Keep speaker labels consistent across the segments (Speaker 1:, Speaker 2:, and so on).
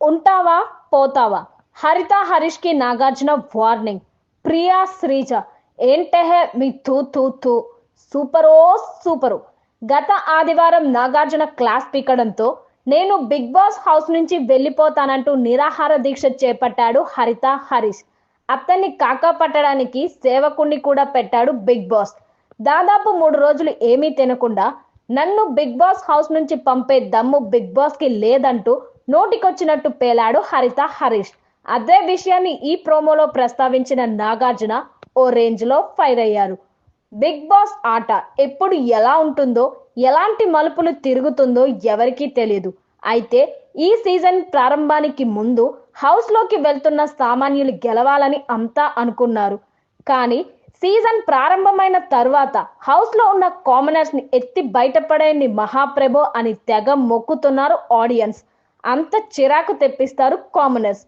Speaker 1: ఉంటావా పోతావా హరిత హరీష్ కి నాగార్జున వార్నింగ్. ప్రియా శ్రీజ ఏంటహే మీ తూ తూ తూ సూపరో సూపరు. గత ఆదివారం నాగార్జున క్లాస్ పీకడంతో నేను బిగ్ బాస్ హౌస్ నుంచి వెళ్ళిపోతానంటూ నిరాహార దీక్ష చేపట్టాడు హరిత హరీష్. అతన్ని కాకా పట్టడానికి సేవకుణ్ణి కూడా పెట్టాడు బిగ్ బాస్. దాదాపు 3 రోజులు ఏమీ తినకుండా నన్ను బిగ్ బాస్ హౌస్ నుంచి పంపే దమ్ము బిగ్ బాస్ కి లేదంటూ నోటికొచ్చినట్టు పేలాడు హరిత హరీష్. అదే విషయాన్ని ఈ ప్రోమోలో ప్రస్తావించిన నాగార్జున ఓ రేంజ్ లో ఫైర్ అయ్యారు. బిగ్ బాస్ ఆట ఎప్పుడు ఎలా ఉంటుందో, ఎలాంటి మలుపులు తిరుగుతుందో ఎవరికీ తెలియదు. అయితే ఈ సీజన్ ప్రారంభానికి ముందు హౌస్ లోకి వెళ్తున్న సామాన్యులు గెలవాలని అంతా అనుకున్నారు. కానీ సీజన్ ప్రారంభమైన తర్వాత హౌస్ లో ఉన్న కామనర్స్ ని ఎత్తి బయటపడేయండి మహాప్రభో అని తెగ మొక్కుతున్నారు ఆడియన్స్. అంత చిరాకు తెప్పిస్తారు కామనర్స్.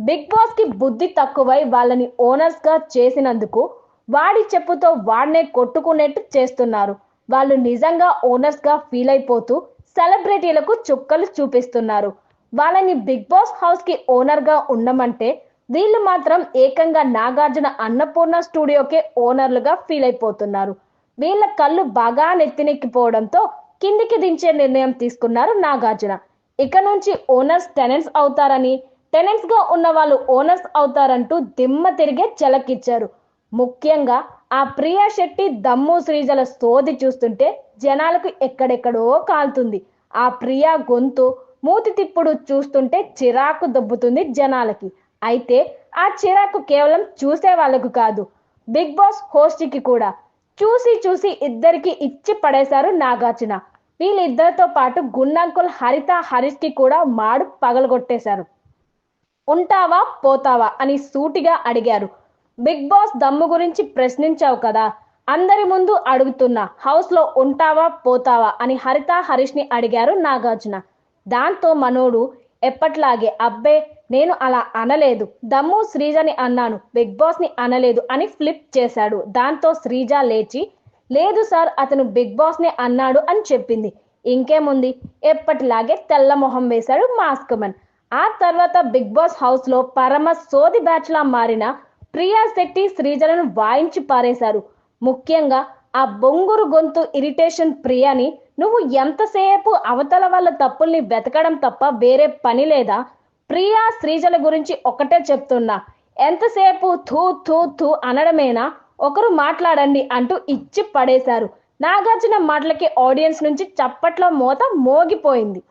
Speaker 1: బిగ్ బాస్ కి బుద్ధి తక్కువై వాళ్ళని ఓనర్స్ గా చేసినందుకు వాడి చెప్పుతో వాడినే కొట్టుకునేట్టు చేస్తున్నారు. వాళ్ళు నిజంగా ఓనర్స్ గా ఫీల్ అయిపోతూ సెలబ్రిటీలకు చుక్కలు చూపిస్తున్నారు. వాళ్ళని బిగ్ బాస్ హౌస్ కి ఓనర్ గా ఉండమంటే వీళ్ళు మాత్రం ఏకంగా నాగార్జున అన్నపూర్ణ స్టూడియోకే ఓనర్లుగా ఫీల్ అయిపోతున్నారు. వీళ్ళ కళ్ళు బాగా నెత్తినెక్కిపోవడంతో కిందికి దించే నిర్ణయం తీసుకున్నారు నాగార్జున. ఇక నుంచి ఓనర్స్ టెనెంట్స్ అవుతారని, టెనెంట్స్ గా ఉన్న వాళ్ళు ఓనర్స్ అవుతారంటూ దిమ్మ తిరిగే చెలకిచ్చారు. ముఖ్యంగా ఆ ప్రియా శెట్టి దమ్ము శ్రీజల సోది చూస్తుంటే జనాలకు ఎక్కడెక్కడో కాలుతుంది. ఆ ప్రియా గొంతు మూతి తిప్పుడు చూస్తుంటే చిరాకు దొబ్బుతుంది జనాలకి. అయితే ఆ చిరాకు కేవలం చూసే వాళ్ళకు కాదు, బిగ్ బాస్ హోస్ట్ కి కూడా. చూసి చూసి ఇద్దరికి ఇచ్చి పడేశారు నాగార్జున. వీళ్ళిద్దరితో పాటు గుండంకుల్ హరిత హరీష్ కి కూడా మాడు పగలగొట్టేశారు. ఉంటావా పోతావా అని సూటిగా అడిగారు. బిగ్ బాస్ దమ్ము గురించి ప్రశ్నించావు కదా, అందరి ముందు అడుగుతున్నా, హౌస్ లో ఉంటావా పోతావా అని హరిత హరీష్ ని అడిగారు నాగార్జున. దాంతో మనోడు ఎప్పట్లాగే అబ్బే నేను అలా అనలేదు, దమ్ము శ్రీజని అన్నాను, బిగ్ బాస్ ని అనలేదు అని ఫ్లిప్ చేశాడు. దాంతో శ్రీజ లేచి లేదు సార్ అతను బిగ్ బాస్ నే అన్నాడు అని చెప్పింది. ఇంకేముంది, ఎప్పటిలాగే తెల్ల మొహం వేశాడు మాస్క్ మన్. ఆ తర్వాత బిగ్ బాస్ హౌస్ లో పరమ సోది బ్యాచ్ లా మారిన ప్రియా శెట్టి శ్రీజలను వాయించి పారేశారు. ముఖ్యంగా ఆ బొంగురు గొంతు ఇరిటేషన్ ప్రియాని, నువ్వు ఎంతసేపు అవతల వాళ్ళ తప్పుల్ని వెతకడం తప్ప వేరే పని లేదా? ప్రియా శ్రీజల గురించి ఒకటే చెప్తున్నా, ఎంతసేపు థూ థూ థూ అనడమేనా, ఒకరు మాట్లాడండి అంటూ ఇచ్చి పడేశారు. నాగార్జున మాటలకి ఆడియన్స్ నుంచి చప్పట్ల మోత మోగిపోయింది.